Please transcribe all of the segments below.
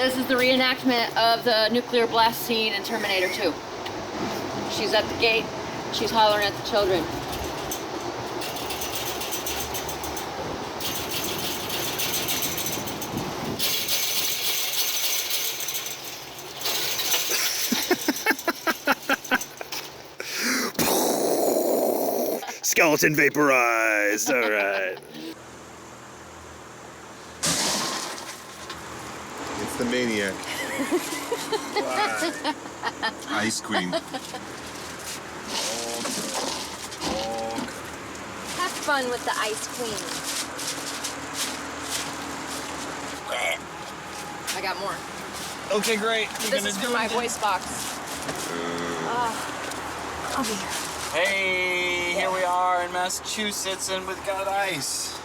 This is the reenactment of the nuclear blast scene in Terminator 2. She's at the gate. She's hollering at the children. Skeleton vaporized. All right. It's the maniac. Ice Queen. Have fun with the Ice Queen. I got more. Okay, great. This is for my voice box. I'll be here. Hey, here we are in Massachusetts, and we've got ice.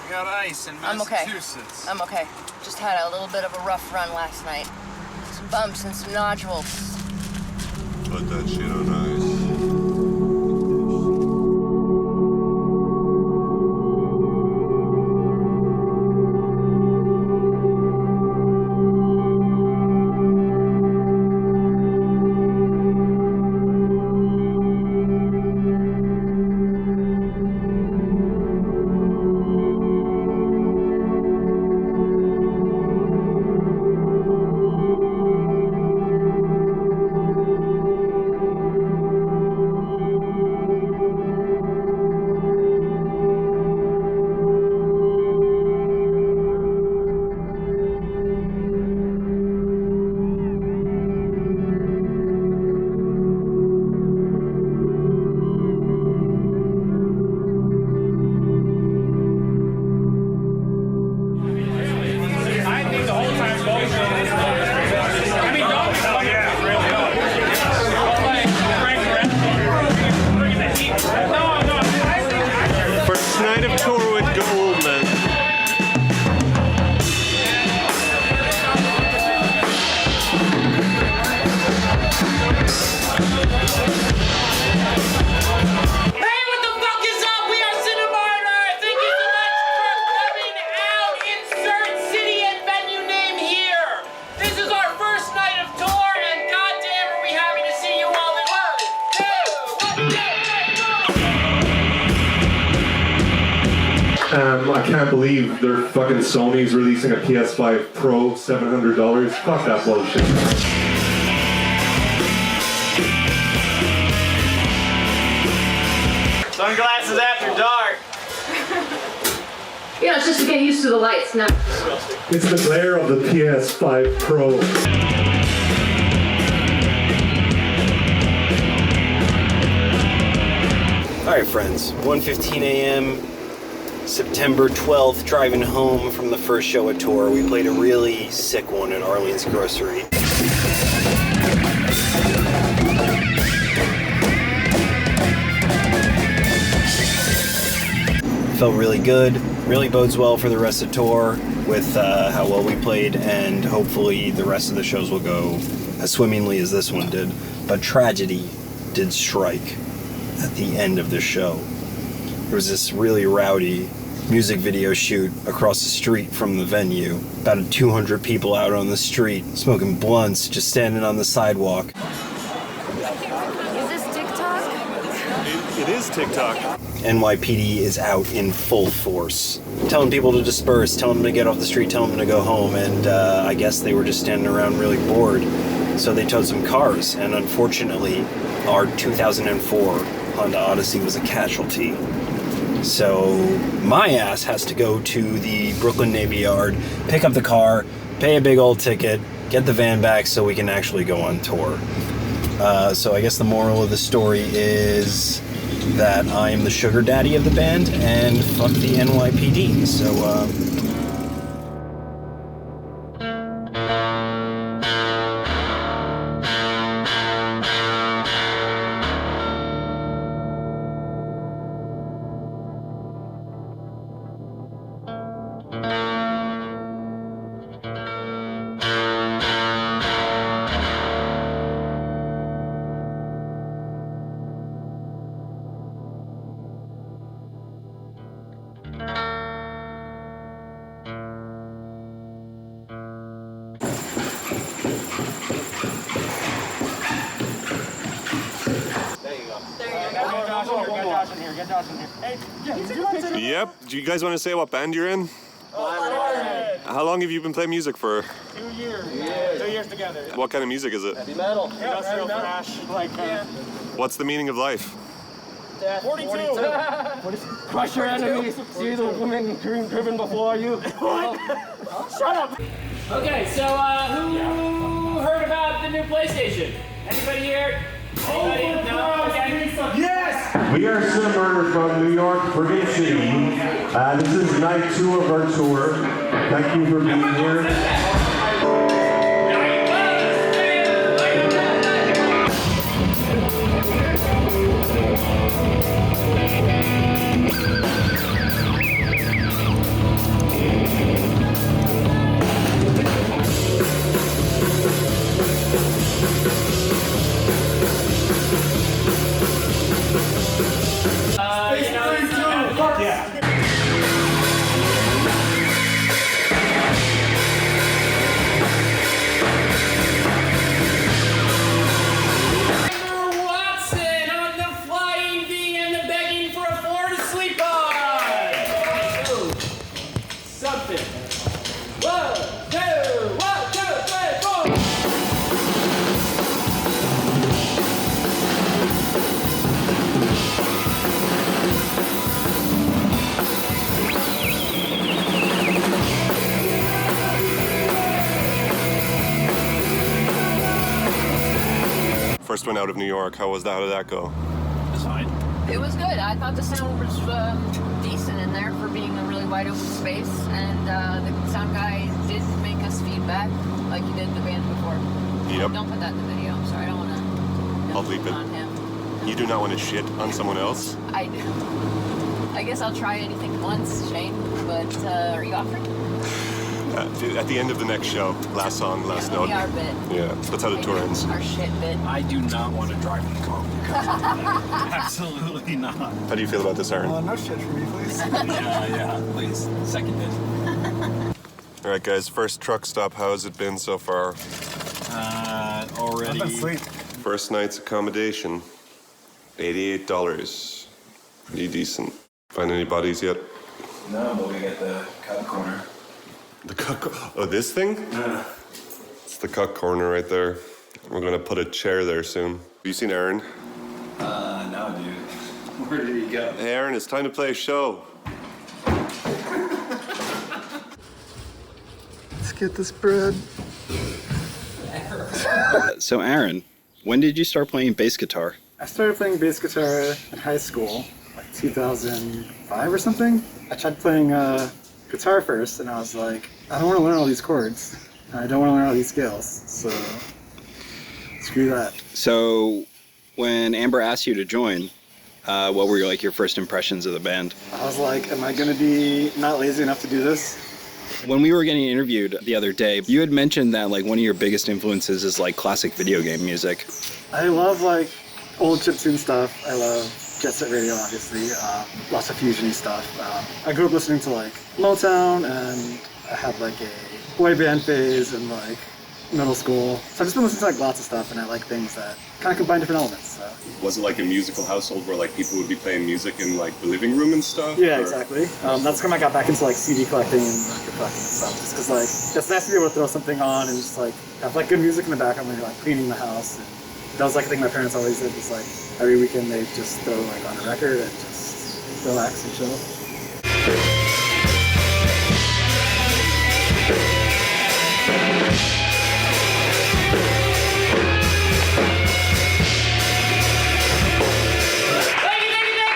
We got ice in Massachusetts. I'm okay. Just had a little bit of a rough run last night. Some bumps and some nodules. Put that shit on ice. First night of tour with Goldman. Hey, what the fuck is up? We are Cinemartyr. Thank you so much for coming out. Insert city and venue name here. This is our first night of tour, and goddamn are we happy to see you all in one, two, I can't believe they're fucking Sony's releasing a PS5 Pro $700. Fuck that bullshit. Sunglasses after dark. Yeah, it's just to get used to the lights now. It's the glare of the PS5 Pro. All right, friends. 1:15 a.m. September 12th, driving home from the first show at tour. We played a really sick one at Arlene's Grocery. Felt really good. Really bodes well for the rest of tour with how well we played, and hopefully the rest of the shows will go as swimmingly as this one did. But tragedy did strike at the end of the show. There was this really rowdy music video shoot across the street from the venue. About 200 people out on the street, smoking blunts, just standing on the sidewalk. Is this TikTok? It is TikTok. NYPD is out in full force, telling people to disperse, telling them to get off the street, telling them to go home, and I guess they were just standing around really bored, so they towed some cars, and unfortunately, our 2004 Honda Odyssey was a casualty. So my ass has to go to the Brooklyn Navy Yard, pick up the car, pay a big old ticket, get the van back so we can actually go on tour. So I guess the moral of the story is that I am the sugar daddy of the band, and fuck the NYPD. So, Yep. Do you guys want to say what band you're in? How long have you been playing music for? 2 years. Yeah. 2 years together. What kind of music is it? Heavy metal. Industrial thrash. What's the meaning of life? 42. Crush your enemies. See the women driven before you. What? Shut up. Okay, so who heard about the new PlayStation? Anybody here? Anybody? No? Okay. Yes! We are Cinemartyr from New York, Virginia City. This is night 2 of our tour. Thank you for being here. Watson on the flying V and the begging for a floor to sleep on. Something. 1, 2, 1, 2, 3, 4. First one out of New York. How was that? How did that go? It was good. I thought the sound was decent in there for being a really wide open space, and the sound guy did make us feedback like he did the band before. Yep. Don't put that in the video. I'm sorry. I don't want to. I'll bleep it. On him. You do not want to shit on someone else? I guess I'll try anything once, Shane. But are you offering? At the end of the next show. Last song, last note. Our bit. Yeah, that's how the tour ends. Our shit bit. I do not want to drive in the car. Absolutely not. How do you feel about this, Aaron? No shit for me, please. Yeah, please. Second it. All right, guys. First truck stop. How has it been so far? Already. Sweet. First night's accommodation, $88. Pretty decent. Find any bodies yet? No, but we get the cut corner. The cut. Oh, this thing? It's the cut corner right there. We're gonna put a chair there soon. Have you seen Aaron? No, dude. Where did he go? Hey, Aaron, it's time to play a show. Let's get this bread. So Aaron, when did you start playing bass guitar? I started playing bass guitar in high school, like 2005 or something. I tried playing guitar first, and I was like, I don't want to learn all these chords. I don't want to learn all these scales, so screw that. So when Amber asked you to join, what were your first impressions of the band? I was like, am I going to be not lazy enough to do this? When we were getting interviewed the other day, you had mentioned that one of your biggest influences is classic video game music. I love old chiptune stuff. I love Jet Set Radio, obviously. Lots of fusion-y stuff. I grew up listening to Motown, and I had a boy band phase in middle school. So I've just been listening to lots of stuff, and I like things that kind of combine different elements. So. Was it a musical household where people would be playing music in the living room and stuff? Yeah, exactly. That's when I got back into CD collecting and record collecting and stuff. Just because it's nice to be able to throw something on and just have good music in the background when you're cleaning the house. And that was a thing my parents always did. Was every weekend they just throw on a record and just relax and chill. Thank you.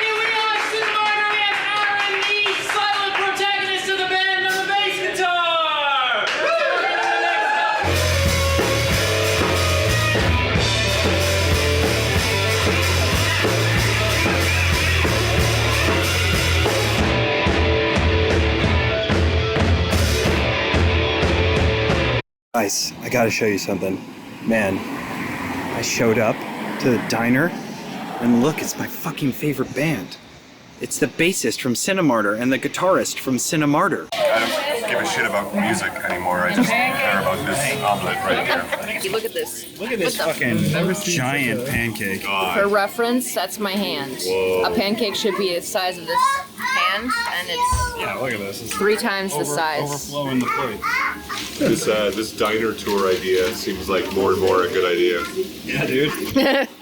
We are Cinemartyr. We have Aaron, the silent protagonist of the band, on the bass guitar. Guys, I gotta show you something. Man, I showed up to the diner, and look, it's my fucking favorite band. It's the bassist from Cinemartyr and the guitarist from Cinemartyr. I don't give a shit about music anymore. I just care about this omelet right here. Look at this. Look at this fucking giant pancake. For reference, that's my hand. Whoa. A pancake should be the size of this hand, and it's Yeah, look at this. It's 3 times the size. overflowing the plate. This diner tour idea seems like more and more a good idea. Yeah, dude.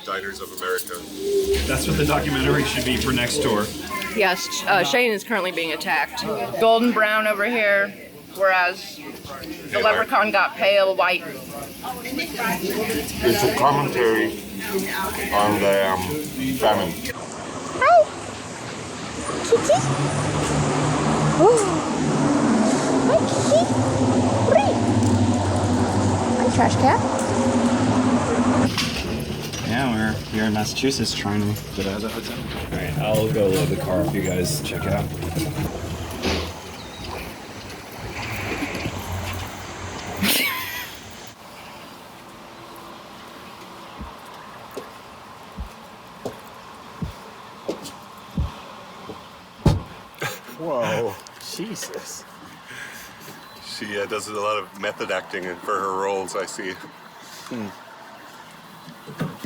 Diners of America. That's what the documentary should be for next tour. Yes, Shane is currently being attacked. Golden brown over here, whereas the leprechaun got pale white. It's a commentary on the famine. Hi, Kitty. Oh, hi, Kitty. Hooray. Hi, trash cat. Yeah, we're here in Massachusetts trying to get out of the hotel. All right, I'll go load the car if you guys check out. Whoa, Jesus. She does a lot of method acting for her roles, I see.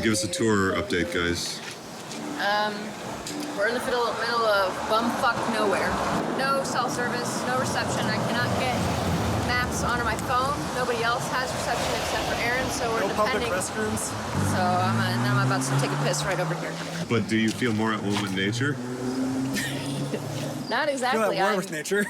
Give us a tour update, guys. We're in the middle of bumfuck nowhere. No cell service, no reception. I cannot get maps onto my phone. Nobody else has reception except for Aaron, so we're depending. restrooms. So I'm about to take a piss right over here. But do you feel more at home with nature? Not exactly. More with nature.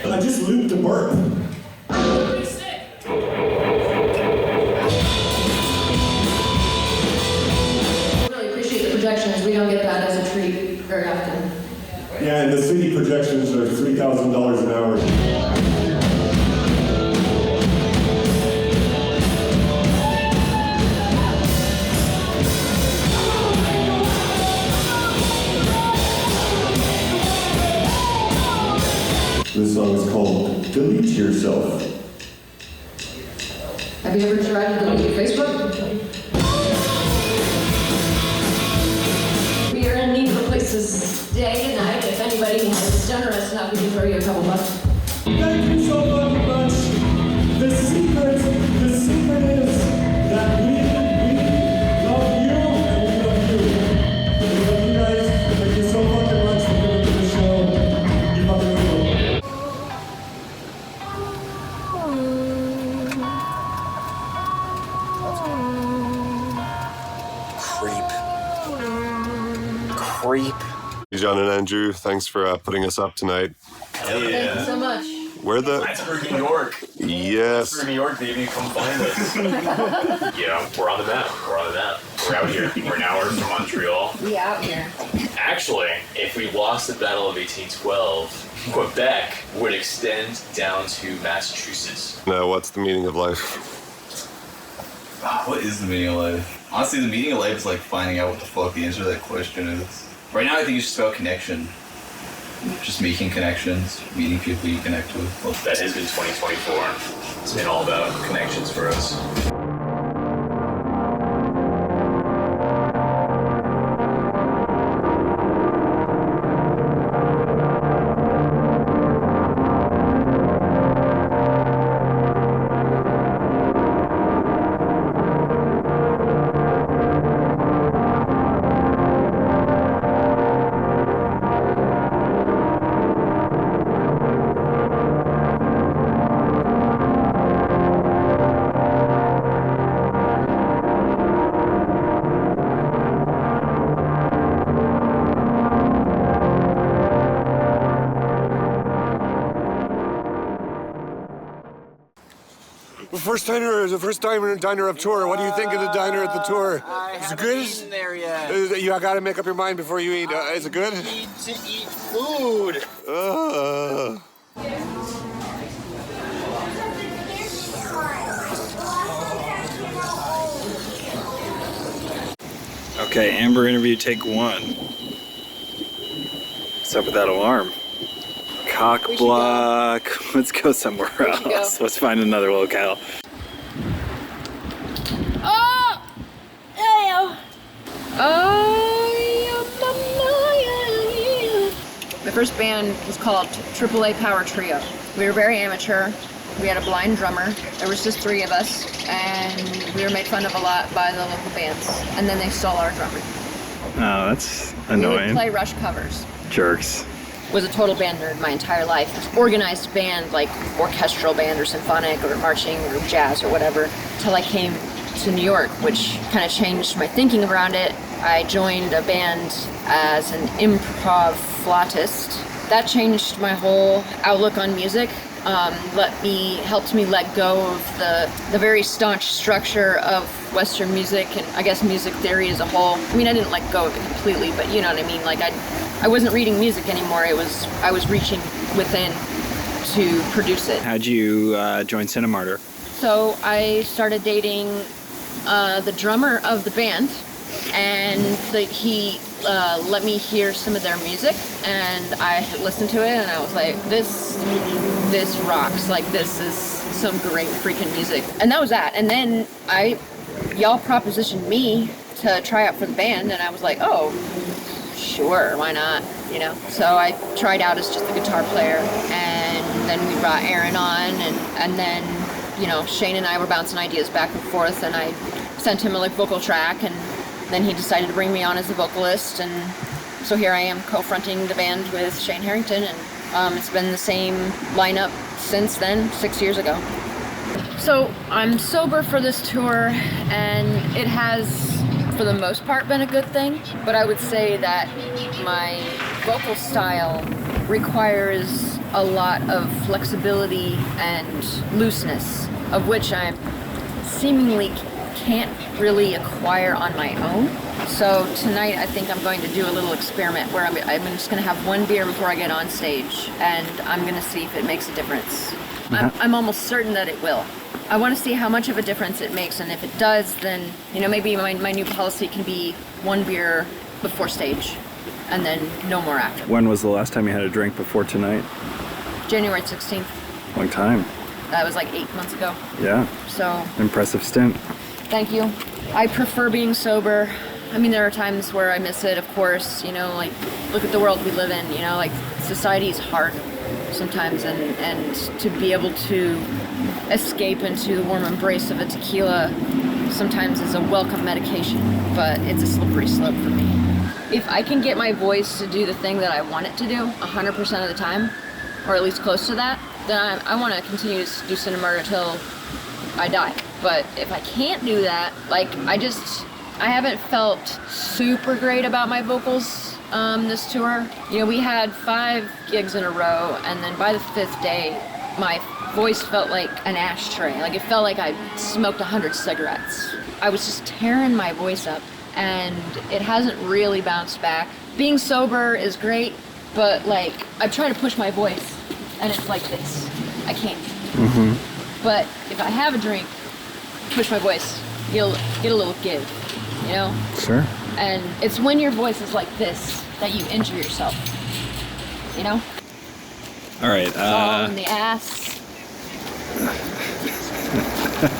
I just looped a burp. Really appreciate the projections. We don't get that as a treat very often. Yeah, and the city projections are $3,000 an hour. This song is called Delete Yourself. Have you ever tried to delete your Facebook? We are in need for places day and night. If anybody is generous enough, we can throw you a couple bucks. Thank you so fucking much. The secret is that we love you and we love you. We love you guys. Thank you so fucking much for coming to the show. You fucking cool. Creep. John and Andrew, thanks for putting us up tonight. Thank you so much. Where the... That's for New York. Yes. For New York, baby, come find us. Yeah, we're on the map. We're on the map. We're out here. We're an hour from Montreal. We out here. Actually, if we lost the Battle of 1812, Quebec would extend down to Massachusetts. Now, what's the meaning of life? What is the meaning of life? Honestly, the meaning of life is like finding out what the fuck the answer to that question is. Right now, I think it's just about connection. Just making connections, meeting people you connect with. Well, that has been 2024. It's been all about connections for us. The first diner of tour. What do you think of the diner at the tour? Is it good? Eaten there yet. You got to make up your mind before you eat. Is it good? Need to eat food. Okay, Amber interview take 1. What's up with that alarm? Cock We should block. Let's go somewhere We should else. go. Let's find another locale. Oh! Hey-o. The first band was called AAA Power Trio. We were very amateur. We had a blind drummer. There was just 3 of us, and we were made fun of a lot by the local bands. And then they stole our drummer. Oh, that's We would annoying. play Rush covers. Jerks. Was a total band nerd my entire life. It was organized band, like orchestral band or symphonic or marching or jazz or whatever, till I came to New York, which kind of changed my thinking around it. I joined a band as an improv flautist. That changed my whole outlook on music. Helped me let go of the very staunch structure of Western music and I guess music theory as a whole. I mean, I didn't let go of it completely, but you know what I mean. Like I wasn't reading music anymore. I was reaching within to produce it. How'd you join Cinemartyr? So I started dating the drummer of the band, and he let me hear some of their music, and I listened to it, and I was like, this rocks. Like, this is some great freaking music. And that was that. And then y'all propositioned me to try out for the band, and I was like, oh, sure, why not? You know. So I tried out as just a guitar player, and then we brought Aaron on, and then, you know, Shane and I were bouncing ideas back and forth, and I sent him a vocal track, and then he decided to bring me on as a vocalist, and so here I am co-fronting the band with Shane Harrington, and it's been the same lineup since then, 6 years ago. So I'm sober for this tour, and it has, for the most part, been a good thing, but I would say that my vocal style requires a lot of flexibility and looseness, of which I seemingly can't really acquire on my own. So tonight I think I'm going to do a little experiment where I'm just going to have 1 beer before I get on stage, and I'm going to see if it makes a difference. I'm almost certain that it will. I want to see how much of a difference it makes, and if it does, then, you know, maybe my new policy can be 1 beer before stage and then no more after. When was the last time you had a drink before tonight? January 16th. Long time. That was like 8 months ago. Yeah. So Impressive stint. thank you. I prefer being sober. I mean, there are times where I miss it, of course, you know, like, look at the world we live in, you know, like, society is hard sometimes, and to be able to escape into the warm embrace of a tequila sometimes is a welcome medication, but it's a slippery slope for me. If I can get my voice to do the thing that I want it to do 100% of the time, or at least close to that, then I want to continue to do Cinemartyr till I die. But if I can't do that, like, I haven't felt super great about my vocals this tour. You know, we had 5 gigs in a row, and then by the 5th day, my voice felt like an ashtray. Like, it felt like I smoked 100 cigarettes. I was just tearing my voice up, and it hasn't really bounced back. Being sober is great, but, like, I've tried to push my voice, and it's like this. I can't. Mm-hmm. But if I have a drink, push my voice, get a little give, you know? Sure. And it's when your voice is like this that you injure yourself, you know? All right. It's all in the ass.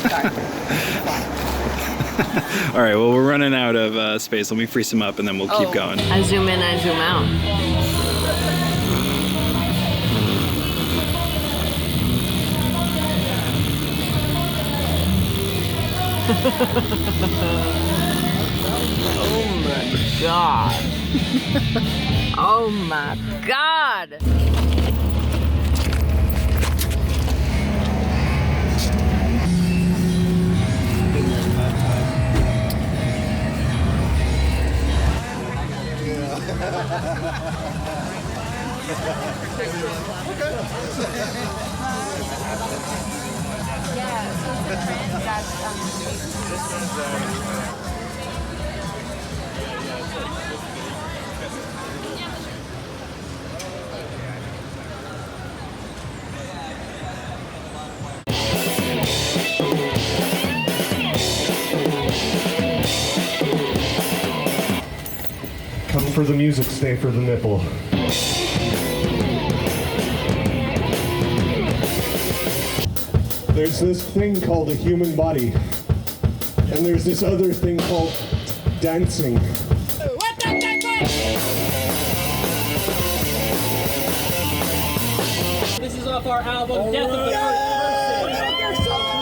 Sorry. All right. Well, we're running out of space. Let me free some up, and then we'll keep going. I zoom in, I zoom out. Oh my god. Oh my god. Come for the music, stay for the nipple. There's this thing called a human body, and there's this other thing called dancing. This is off our album, Death of the First Person. You're so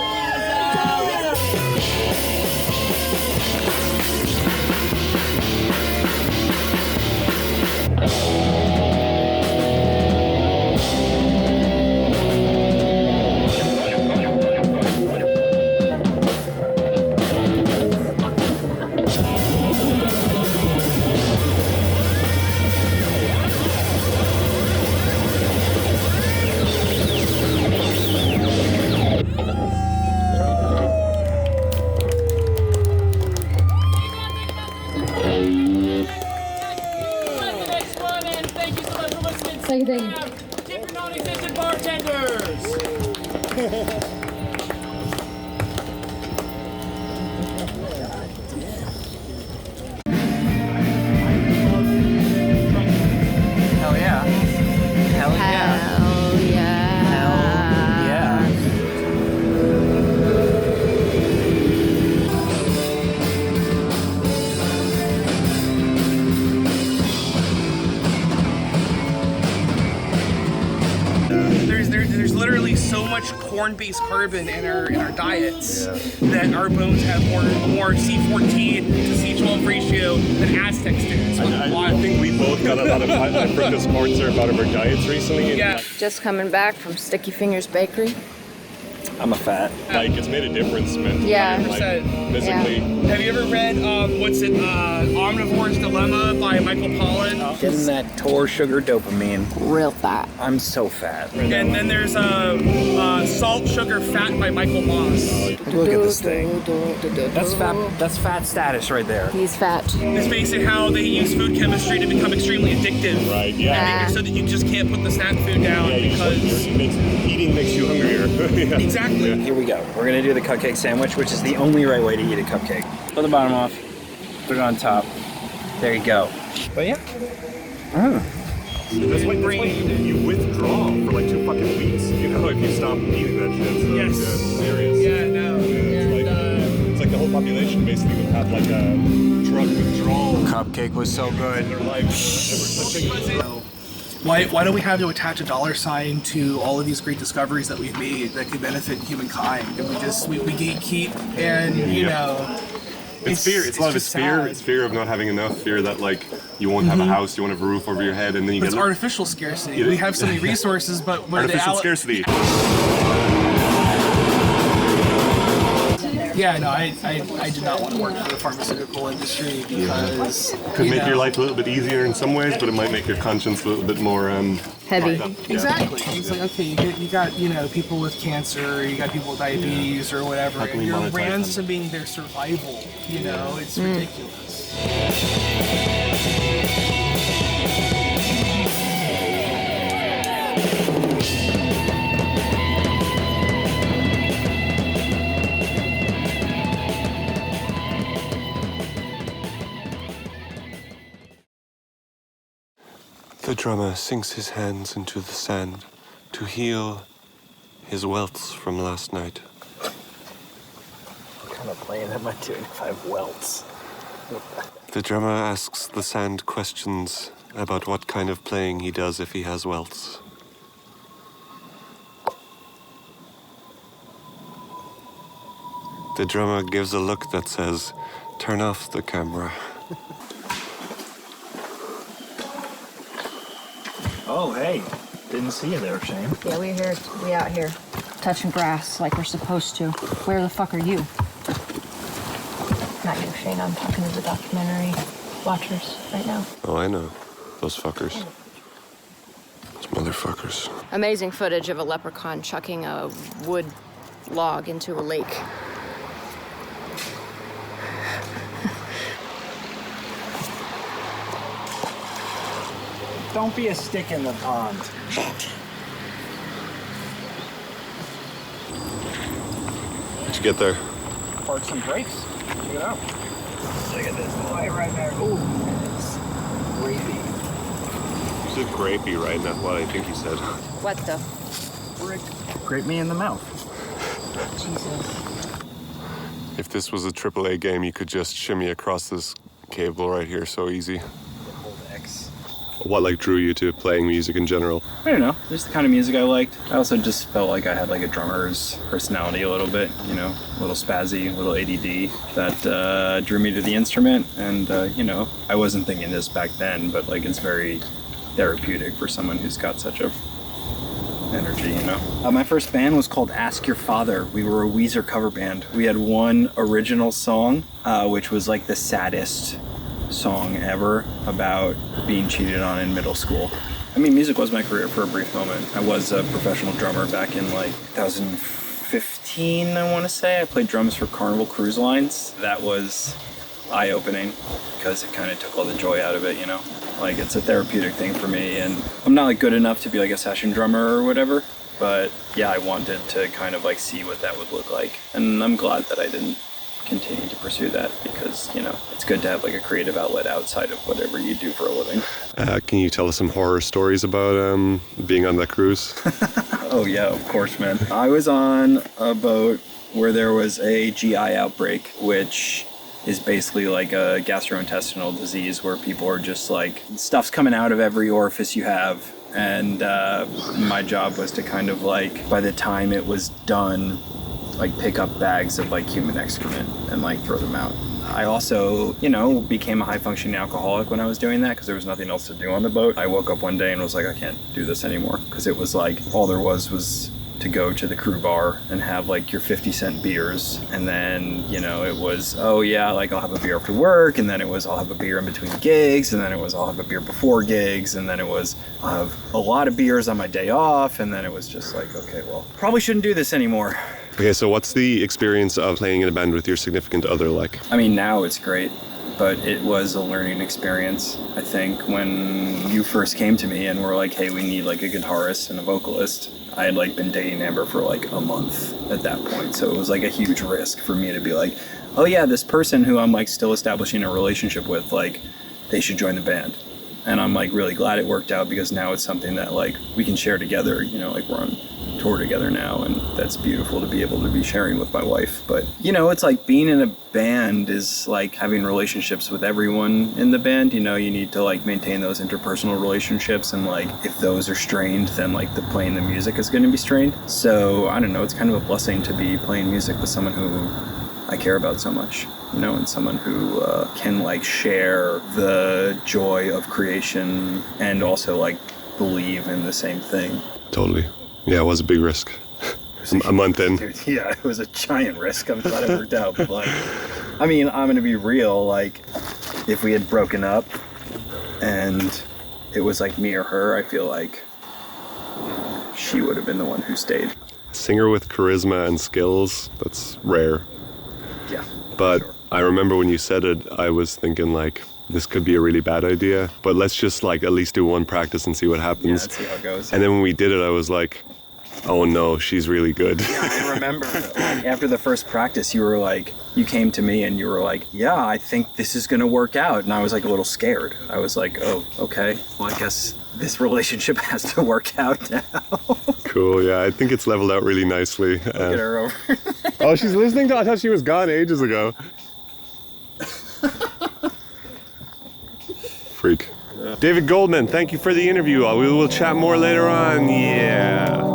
Thank you. Tip your non-existent bartenders. Hell yeah. Hell yeah. Hell yeah. Hell yeah. There's literally so much corn-based carbon in our diets that our bones have more C14 to C12 ratio than Aztecs did. So I think we both got a lot of fructose corn syrup out of our diets recently. yeah. Just coming back from Sticky Fingers Bakery. I'm a fat. Like, it's made a difference mentally Yeah. and, like, 100%. physically. Have you ever read, Omnivore's Dilemma by Michael Pollan? Getting that Tor sugar dopamine. Real fat. I'm so fat. And then there's Salt, Sugar, Fat by Michael Moss. Look at this thing. That's fat. That's fat status right there. He's fat. It's basically how they use food chemistry to become extremely addictive. Right, yeah. So that you just can't put the snack food down because... Eating makes you hungrier. Yeah. Exactly. Here we go. We're gonna do the cupcake sandwich, which is the only right way to eat a cupcake. Pull the bottom off, put it on top. There you go. But yeah. That's why you withdraw for like 2 fucking weeks, you know, if you stop eating that shit. So, Yes. Yeah, serious. Yeah, no. It's like the whole population basically would have like a drug withdrawal. Cupcake was so good. Their life. Why don't we have to attach a $sign to all of these great discoveries that we've made that could benefit humankind? And we gatekeep and, you know... It's fear. It's a lot of just fear. sad. It's fear of not having enough. Fear that like you won't have a house, you won't have a roof over your head, and then you But get it's artificial scarcity. Yeah. We have so many resources, but where artificial scarcity. Yeah, no, I did not want to work for the pharmaceutical industry because Could make your life a little bit easier in some ways, but it might make your conscience a little bit more Heavy. fucked up. Yeah. Exactly. It's like, okay, you got people with cancer, you got people with diabetes or whatever, How can and we you're monetize them? ransoming their survival. You know, it's ridiculous. The drummer sinks his hands into the sand to heal his welts from last night. What kind of playing am I doing if I have welts? The drummer asks the sand questions about what kind of playing he does if he has welts. The drummer gives a look that says, "Turn off the camera." Oh, hey. Didn't see you there, Shane. Yeah, we out here touching grass like we're supposed to. Where the fuck are you? Not you, Shane. I'm talking to the documentary watchers right now. Oh, I know. Those fuckers. Those motherfuckers. Amazing footage of a leprechaun chucking a wood log into a lake. Don't be a stick in the pond. What'd you get there? Parks and brakes. Check it out. Look at this light right there. Ooh, it's grapey. You said grapey, right? Not what I think you said. What the? Grape me in the mouth. If this was a AAA game, you could just shimmy across this cable right here so easy. Hold X. What like drew you to playing music in general? I don't know, just the kind of music I liked. I also just felt like I had like a drummer's personality a little bit, you know, a little spazzy, a little ADD that drew me to the instrument. And, you know, I wasn't thinking this back then, but like it's very therapeutic for someone who's got such a energy, you know. My first band was called Ask Your Father. We were a Weezer cover band. We had one original song, which was like the saddest song ever about being cheated on in middle school. I mean, music was my career for a brief moment. I was a professional drummer back in like 2015, I want to say. I played drums for Carnival Cruise Lines. That was eye-opening because it kind of took all the joy out of it, you know? Like, it's a therapeutic thing for me, and I'm not like good enough to be like a session drummer or whatever, but yeah, I wanted to kind of like see what that would look like. And I'm glad that I didn't continue to pursue that because, you know, it's good to have like a creative outlet outside of whatever you do for a living. Can you tell us some horror stories about being on that cruise? Oh yeah, of course, man. I was on a boat where there was a GI outbreak, which is basically like a gastrointestinal disease where people are just like, stuff's coming out of every orifice you have. And my job was to kind of like, by the time it was done, like pick up bags of like human excrement and like throw them out. I also, you know, became a high-functioning alcoholic when I was doing that because there was nothing else to do on the boat. I woke up one day and was like, I can't do this anymore because it was like, all there was to go to the crew bar and have like your 50-cent beers. And then, you know, it was, oh yeah, like I'll have a beer after work. And then it was, I'll have a beer in between gigs. And then it was, I'll have a beer before gigs. And then it was, I'll have a lot of beers on my day off. And then it was just like, okay, well, probably shouldn't do this anymore. Okay, so what's the experience of playing in a band with your significant other like? I mean, now it's great, but it was a learning experience. I think when you first came to me and were like, hey, we need like a guitarist and a vocalist, I had like been dating Amber for like a month at that point. So it was like a huge risk for me to be like, oh yeah, this person who I'm like still establishing a relationship with, like they should join the band. And I'm like really glad it worked out because now it's something that like we can share together, you know, like we're on tour together now and that's beautiful to be able to be sharing with my wife. But you know, it's like being in a band is like having relationships with everyone in the band. You know, you need to like maintain those interpersonal relationships, and like if those are strained, then like the playing the music is going to be strained. So I don't know, it's kind of a blessing to be playing music with someone who I care about so much, you know, and someone who can like share the joy of creation and also like believe in the same thing. Totally. Yeah, it was a big risk. A month in. Dude, yeah, it was a giant risk. I'm glad it worked out. But like, I mean, I'm gonna be real. Like, if we had broken up and it was like me or her, I feel like she would have been the one who stayed. Singer with charisma and skills, that's rare. Yeah. But sure. I remember when you said it, I was thinking like, this could be a really bad idea, but let's just like at least do one practice and see what happens. Yeah, let's see how it goes. And then when we did it, I was like, oh no, she's really good. Yeah, I remember like, after the first practice, you were like, you came to me and you were like, yeah, I think this is gonna work out. And I was like a little scared. I was like, oh, okay. Well, I guess this relationship has to work out now. Cool, yeah, I think it's leveled out really nicely. Look at her over. Oh, she's listening to, I thought she was gone ages ago. Freak. Yeah. David Goldman, thank you for the interview. We will chat more later on. Yeah.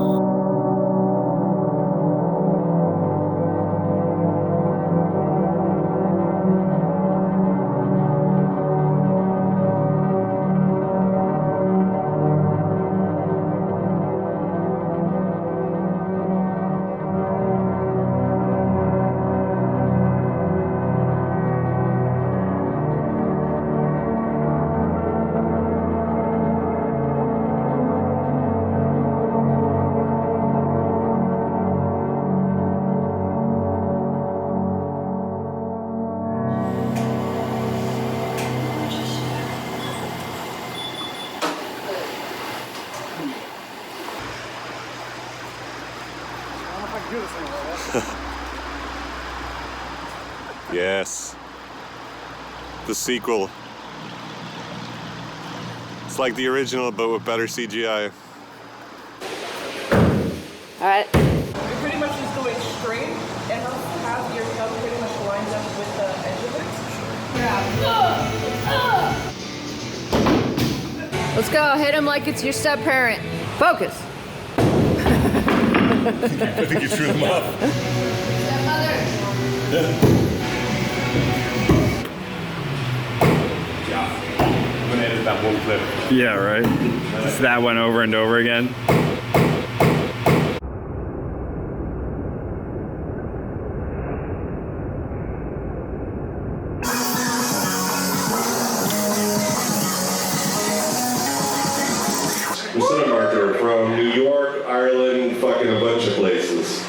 Yes. The sequel. It's like the original, but with better CGI. All right. You're pretty much just going straight Let's go. Hit him like it's your step parent. Focus. I think you threw them up. Stepmother. I'm gonna edit that one clip. Yeah, right? Just that one over and over again. Cinemartyr from New York, Ireland, fucking a bunch of places.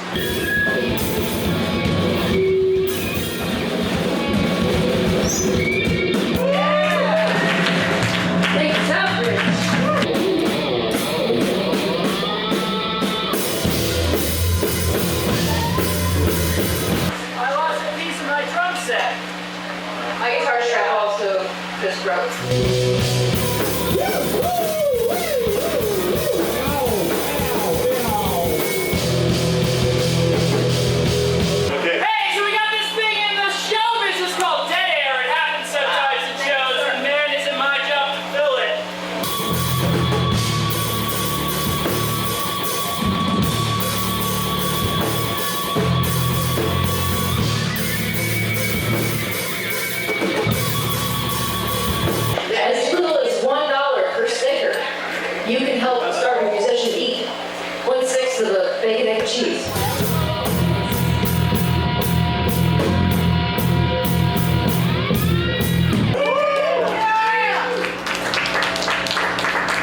I lost a piece of my drum set. My guitar strap also just broke. Hey, so we got this thing in the show business called dead air. It happens sometimes in shows, and man, is it my job to fill it. As little as $1 per sticker, you can help a starving musician eat 1/6 of the bacon, egg, and cheese.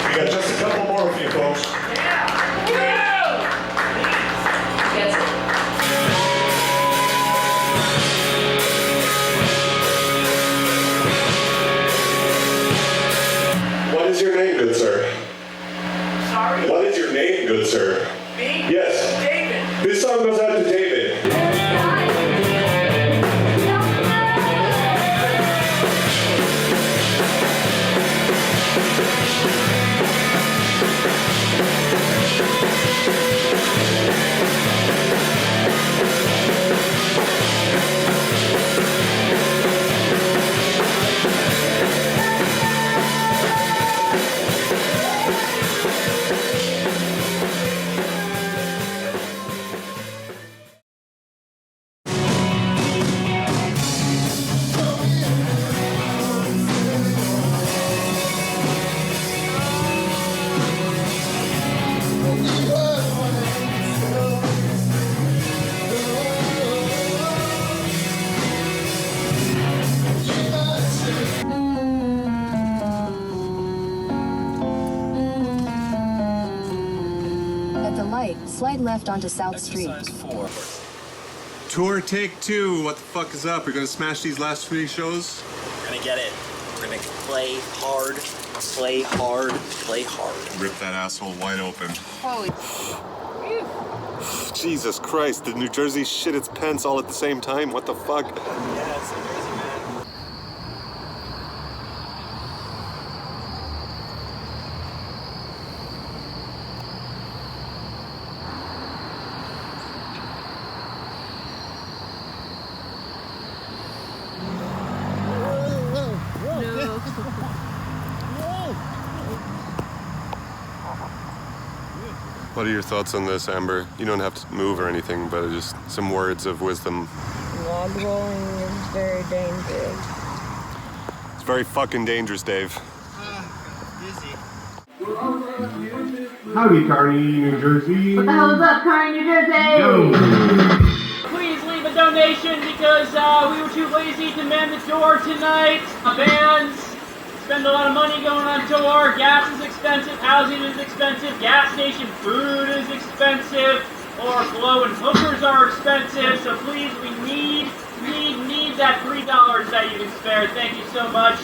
We got just a couple more of you folks. Yes. What is your name, good sir? Sorry? What is your name, good sir? Me? Yes. David. This song goes out to David. At the light, slide left onto South Street. Tour take 2. What the fuck is up? We're gonna smash these last 3 shows? We're gonna get it. We're gonna play hard, play hard, play hard. Rip that asshole wide open. Holy. Jesus Christ, did New Jersey shit its pants all at the same time? What the fuck? Yeah, it's New Jersey, man. What are your thoughts on this, Amber? You don't have to move or anything, but just some words of wisdom. Log rolling is very dangerous. It's very fucking dangerous, Dave. Howdy, Kearney, New Jersey. What the hell is up, Kearney, New Jersey? Please leave a donation because we were too lazy to man the door tonight. Bands spend a lot of money going on tour. Gas is expensive, housing is expensive, gas station food is expensive, or glowing hookers are expensive. So please, we need that $3 that you can spare. Thank you so much.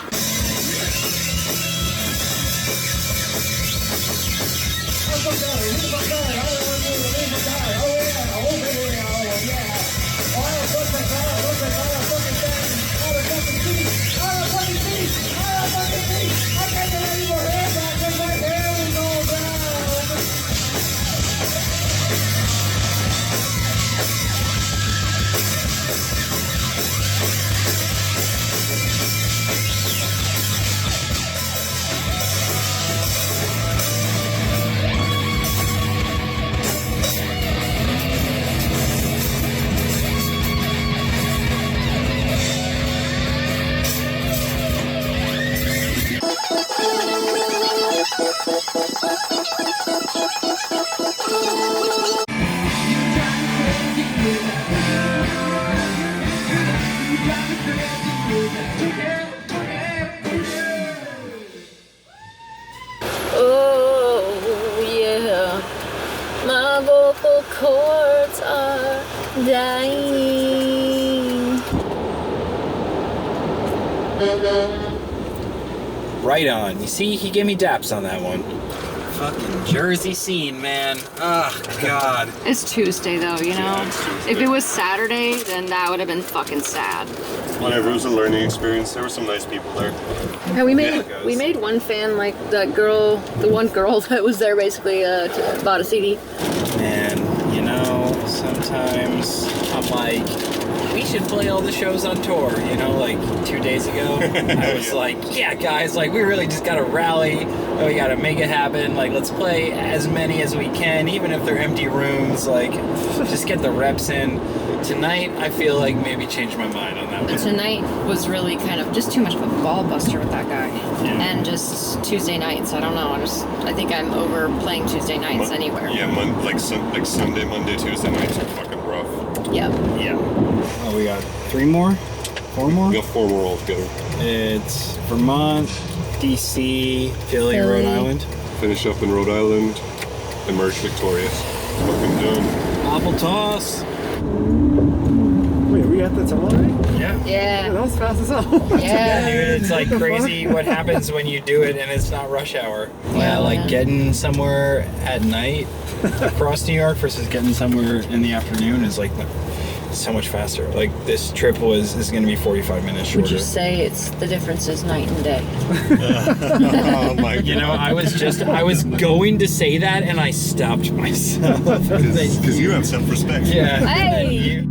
My vocal cords are dying. Right on. You see, he gave me daps on that one. Fucking Jersey scene, man. Oh, God. It's Tuesday though, you know? If it was Saturday, then that would have been fucking sad. Whatever, it was a learning experience. There were some nice people there. Yeah, we made one fan, like the one girl that was there basically bought a CD. Man, you know, sometimes I'm like, we should play all the shows on tour, you know, like 2 days ago. I was like, yeah, guys, like, we really just gotta rally. We gotta make it happen. Like, let's play as many as we can, even if they're empty rooms. Like, just get the reps in. Tonight, I feel like maybe changed my mind on that one. Tonight was really kind of just too much of a ball buster with that guy. Yeah. And just Tuesday nights, I don't know. I think I'm over playing Tuesday nights anywhere. Yeah, like Sunday, Monday, Tuesday nights are fucking rough. Yep. Yeah. Oh, we got 4 more? We got 4 more altogether. It's Vermont, DC, Philly, Rhode Island. Finish up in Rhode Island, emerge victorious. Fucking done. Apple toss. Wait, are we at the tunnel already? Yeah. Yeah. That was fast as hell. Yeah, dude, it's like crazy what happens when you do it and it's not rush hour. Yeah, like getting somewhere at night across New York versus getting somewhere in the afternoon is like so much faster. Like this trip is going to be 45 minutes shorter. Would you say it's the difference is night and day? Oh my God. You know, I was going to say that and I stopped myself. Because you have self-respect. Yeah. Hey!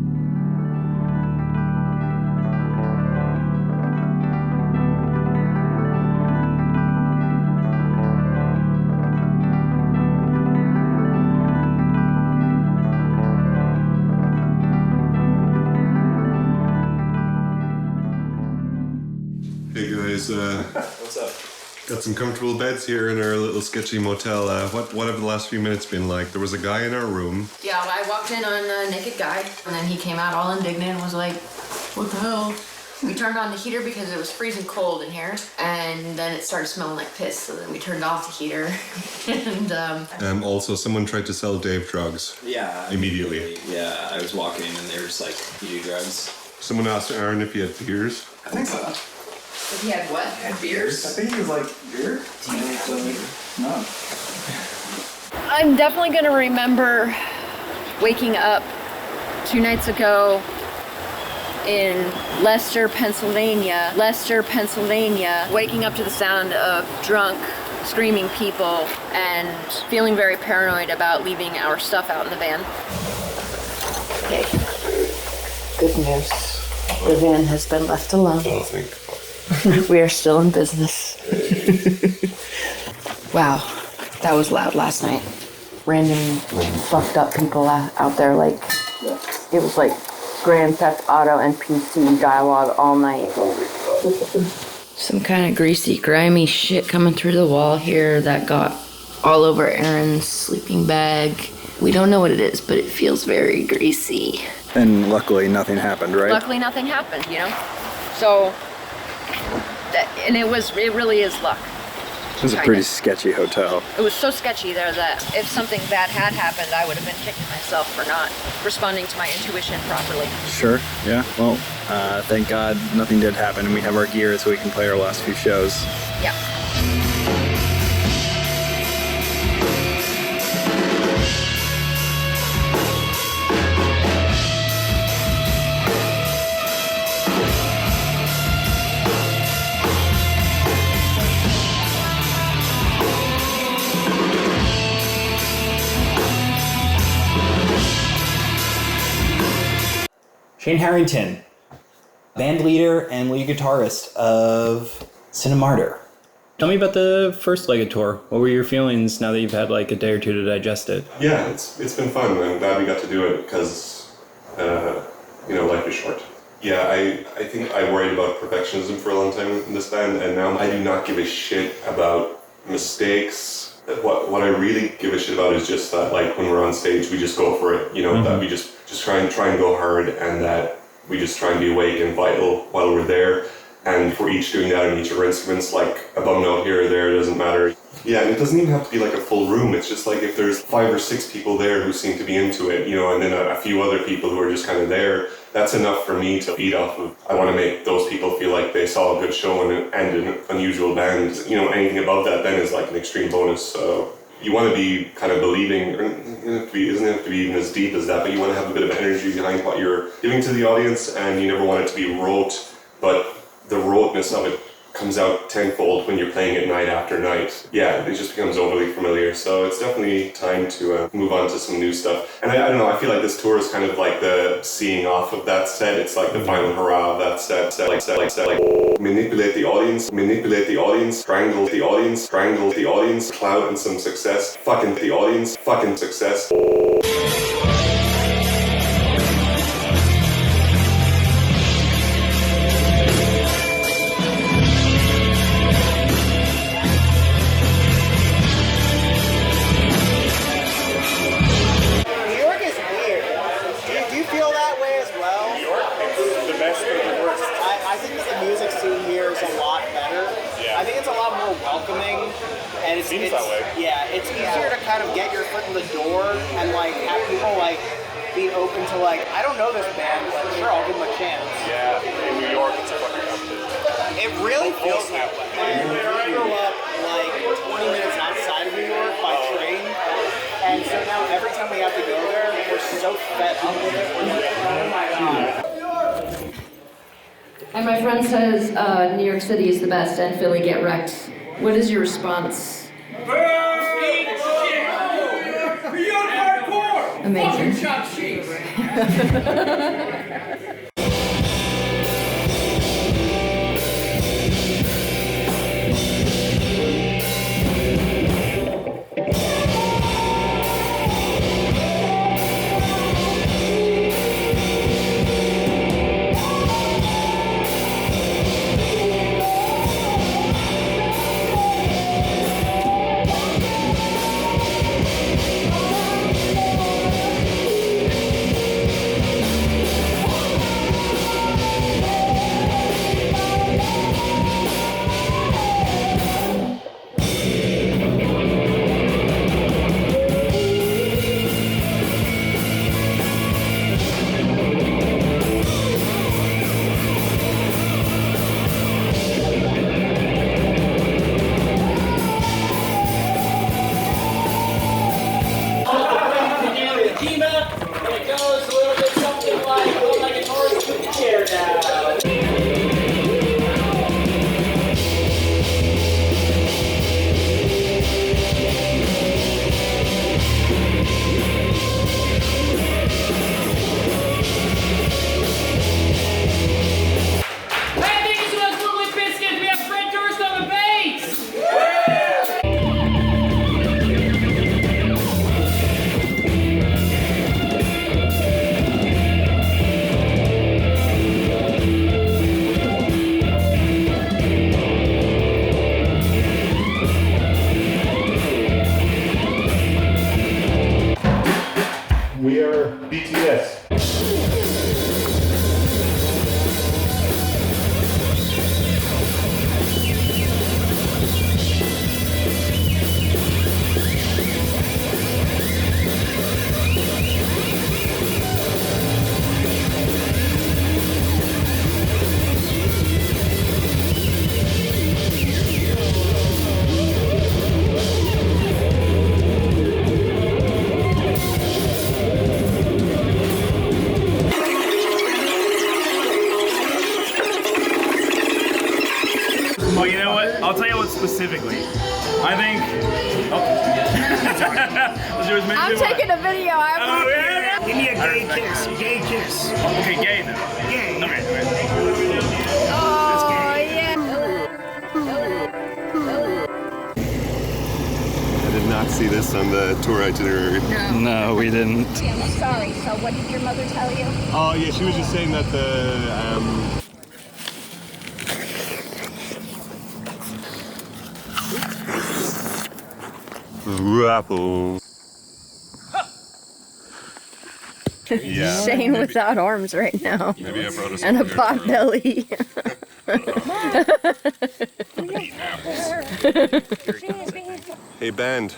Hey guys, What's up? got some comfortable beds here in our little sketchy motel. What have the last few minutes been like? There was a guy in our room. Yeah, I walked in on a naked guy, and then he came out all indignant and was like, what the hell? We turned on the heater because it was freezing cold in here, and then it started smelling like piss, so then we turned off the heater. And Also, someone tried to sell Dave drugs. Yeah. Immediately. Yeah, I was walking and they were just like, you do drugs? Someone asked Aaron if he had beers. I think so. If he had what? Had beers? I think he was like, beer? No. I'm definitely gonna remember waking up 2 nights ago in Leicester, Pennsylvania, waking up to the sound of drunk, screaming people and feeling very paranoid about leaving our stuff out in the van. Okay. Good news. The van has been left alone. Oh, thank God. We are still in business. Wow, that was loud last night. Random fucked up people out there, like, it was like Grand Theft Auto and PC dialogue all night. Some kind of greasy, grimy shit coming through the wall here that got all over Aaron's sleeping bag. We don't know what it is, but it feels very greasy. And luckily nothing happened, right? Luckily nothing happened, you know? So, and it really is luck. It was a pretty sketchy hotel. It was so sketchy there that if something bad had happened, I would have been kicking myself for not responding to my intuition properly. Sure, yeah. Well, thank God nothing did happen and we have our gear so we can play our last few shows. Yeah. Shane Harrington, band leader and lead guitarist of Cinemartyr. Tell me about the first leg of tour. What were your feelings now that you've had like a day or two to digest it? Yeah, it's been fun. I'm glad we got to do it because, life is short. Yeah, I think I worried about perfectionism for a long time in this band, and now I do not give a shit about mistakes. What I really give a shit about is just that, like, when we're on stage, we just go for it. You know, that we just try and go hard, and that we just try and be awake and vital while we're there. And if we're each doing that on each of our instruments, like a bum note here or there, it doesn't matter. You Yeah, and it doesn't even have to be like a full room. It's just like if there's 5 or 6 people there who seem to be into it, you know, and then a few other people who are just kind of there, that's enough for me to feed off of. I want to make those people feel like they saw a good show and an unusual band. You know, anything above that then is like an extreme bonus. So you want to be kind of believing, or it doesn't have to be even as deep as that, but you want to have a bit of energy behind what you're giving to the audience, and you never want it to be rote, but the roteness of it comes out tenfold when you're playing it night after night. Yeah, it just becomes overly familiar. So it's definitely time to move on to some new stuff. And I don't know, I feel like this tour is kind of like the seeing off of that set. It's like the final hurrah of that set. Manipulate the audience, strangle the audience, clout and some success. Fucking the audience, fucking success. Seems that way. Yeah, it's easier to kind of get your foot in the door and like have people like be open to like, I don't know this band, but sure, I'll give them a chance. Yeah, in New York, it's a fucking competition. It really feels that way. And we grew up like 20 minutes outside of New York by train, and so now every time we have to go there, we're so fed up with it. We're like, oh my god. And my friend says New York City is the best and Philly get wrecked. What is your response? Beyond hardcore! Amazing. Fucking chop cheese! We are BTS. Well, you know what? I'll tell you what specifically. I think. Oh. I'm taking a video. Yeah. Give me a gay kiss. Gay kiss. Okay, gay then. Gay. Okay. Oh, yeah. I did not see this on the tour itinerary. No, we didn't. I'm sorry. So what did your mother tell you? Oh yeah, she was just saying that the Apple. Yeah. Shane without arms right now. Maybe I brought us And a over here pot for- belly. Eating apples. Hey, band.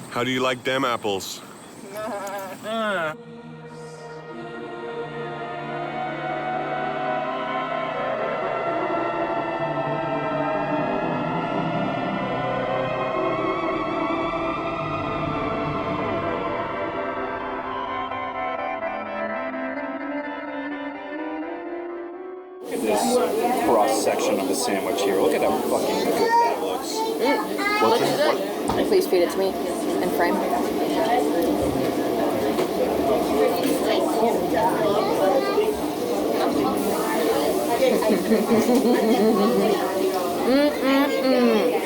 How do you like them apples? This cross section of the sandwich here. Look at how fucking good that looks. Looks good. Please feed it to me in frame.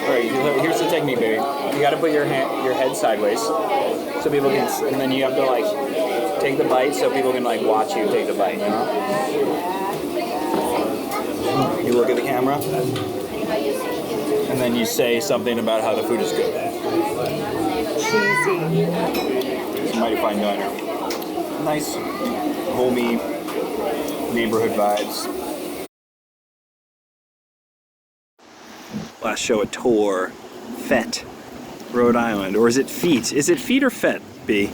Alright, here's the technique, baby. You gotta put your head sideways so people can, and then you have to like take the bite so people can like watch you take the bite, you know? You look at the camera, and then you say something about how the food is good. Cheesy. It's a mighty fine diner. Nice, homey, neighborhood vibes. Last show at Tor, Fett, Rhode Island. Or is it Feet? Is it Feet or Fett, B?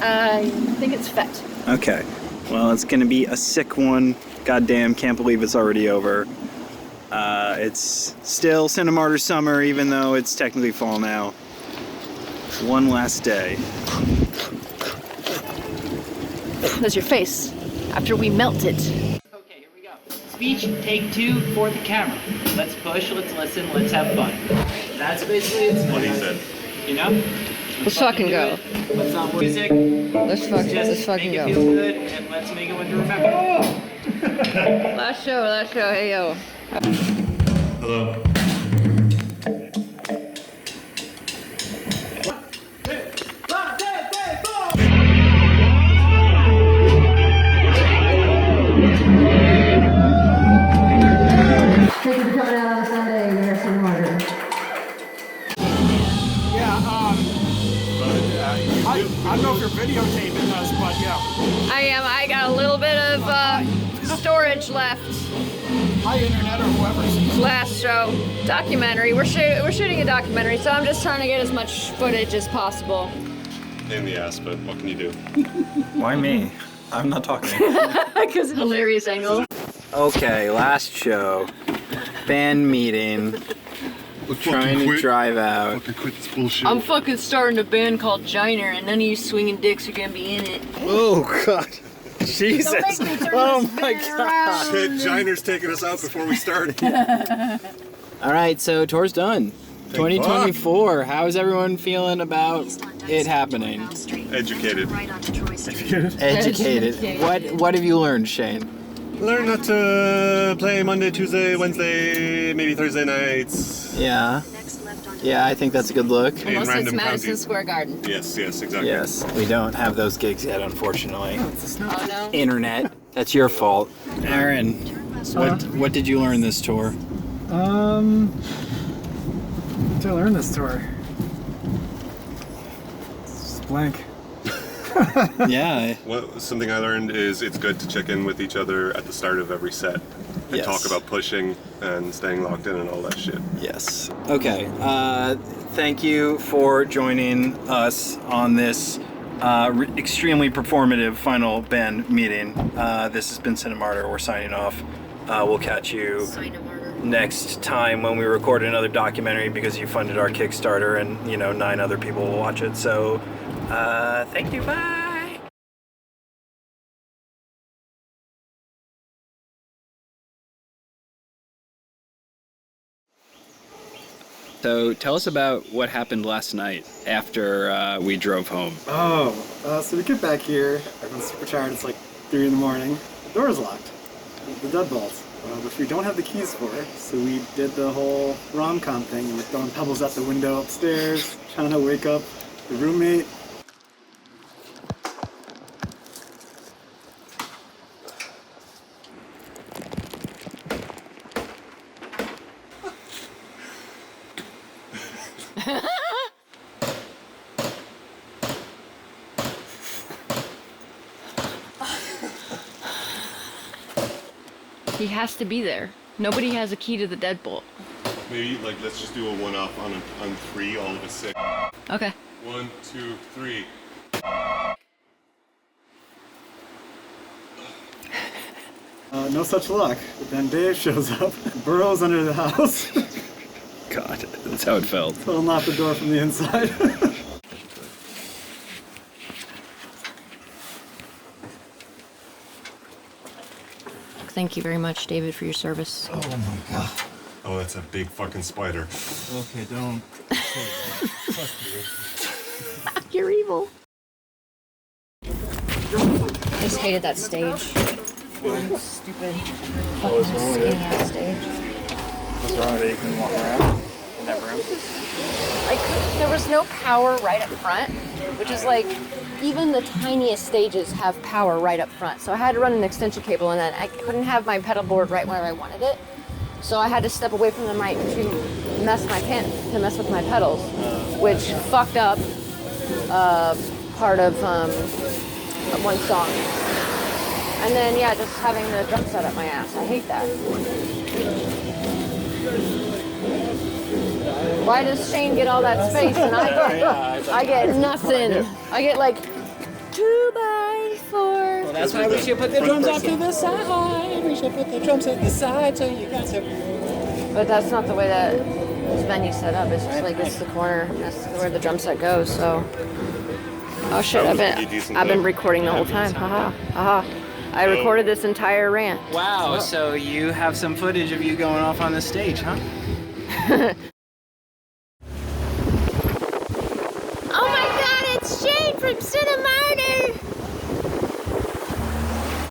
I think it's Fett. Okay. Well, it's gonna be a sick one. Goddamn, can't believe it's already over. It's still Cinemartyr summer, even though it's technically fall now. One last day. There's your face after we melt it. Okay, here we go. Speech, take 2 for the camera. Let's push, let's listen, let's have fun. That's basically it. What he said. You know? Let's fucking go. Let's not music. Let's fucking go. Make it feel good, and let's make it one to remember. Last show, hey yo. Hello. Thank you for coming out on a Sunday, you're Cinemartyr. Yeah, I don't know if you're videotaping us, but yeah. I am. I got a little bit of storage left. Hi, internet or whoever sees. Last show, documentary. We're shooting a documentary, so I'm just trying to get as much footage as possible. In the ass, but what can you do? Why me? I'm not talking. Because of hilarious angle. Okay, last show. Band meeting. We're trying to drive out. Quit this bullshit. I'm fucking starting a band called Diner, and none of you swinging dicks are gonna be in it. Oh God, Jesus! Don't make me turn Oh this my van God! Shit, Jiner's taking us out before we start. All right, so tour's done. 2024. How is everyone feeling about it happening? Educated. Educated. What have you learned, Shane? Learn not to play Monday, Tuesday, Wednesday, maybe Thursday nights. Yeah. Yeah, I think that's a good look. Unless it's random Madison counties. Square Garden. Yes, exactly. Yes, we don't have those gigs yet, unfortunately. Oh no. Internet. That's your fault. Aaron, what did you learn this tour? What did I learn this tour? It's blank. Yeah. Well, something I learned is it's good to check in with each other at the start of every set and talk about pushing and staying locked in and all that shit. Yes. Okay. Thank you for joining us on this extremely performative final band meeting. This has been Cinemartyr. We're signing off. We'll catch you next time when we record another documentary because you funded our Kickstarter and 9 other people will watch it. So thank you. Bye. So tell us about what happened last night after we drove home. So we get back here, everyone's super tired, it's like 3 in the morning. The door is locked, the deadbolt, which we don't have the keys for. So we did the whole rom-com thing, and we're throwing pebbles out the window upstairs, trying to wake up the roommate. He has to be there. Nobody has a key to the deadbolt. Maybe like let's just do a one-off on 3, all of us 6. Okay. 1, 2, 3. No such luck. But then Dave shows up, burrows under the house. God, that's how it felt. He'll knock the door from the inside. Thank you very much, David, for your service. Oh my god. Oh, that's a big fucking spider. Okay, don't. You're evil. I just hated that stage. Stupid fucking skinny ass stage. What's wrong with it? You couldn't walk around in that room? There was no power right up front, which is like, even the tiniest stages have power right up front. So I had to run an extension cable, and then I couldn't have my pedal board right where I wanted it. So I had to step away from the mic to mess with my pedals, which fucked up part of one song. And then, yeah, just having the drum set up my ass. I hate that. Why does Shane get all that space and I get nothing? I get like 2x4. Well, that's why we should put the drums off to the side. We should put the drums at the side so you got some. But that's not the way that this venue's set up. It's just like this is the corner. That's where the drum set goes. So. Oh shit! I've been recording the whole time. Haha, haha. I recorded this entire rant. Wow. So you have some footage of you going off on the stage, huh? Oh my god, it's Shane from Cinemartyr!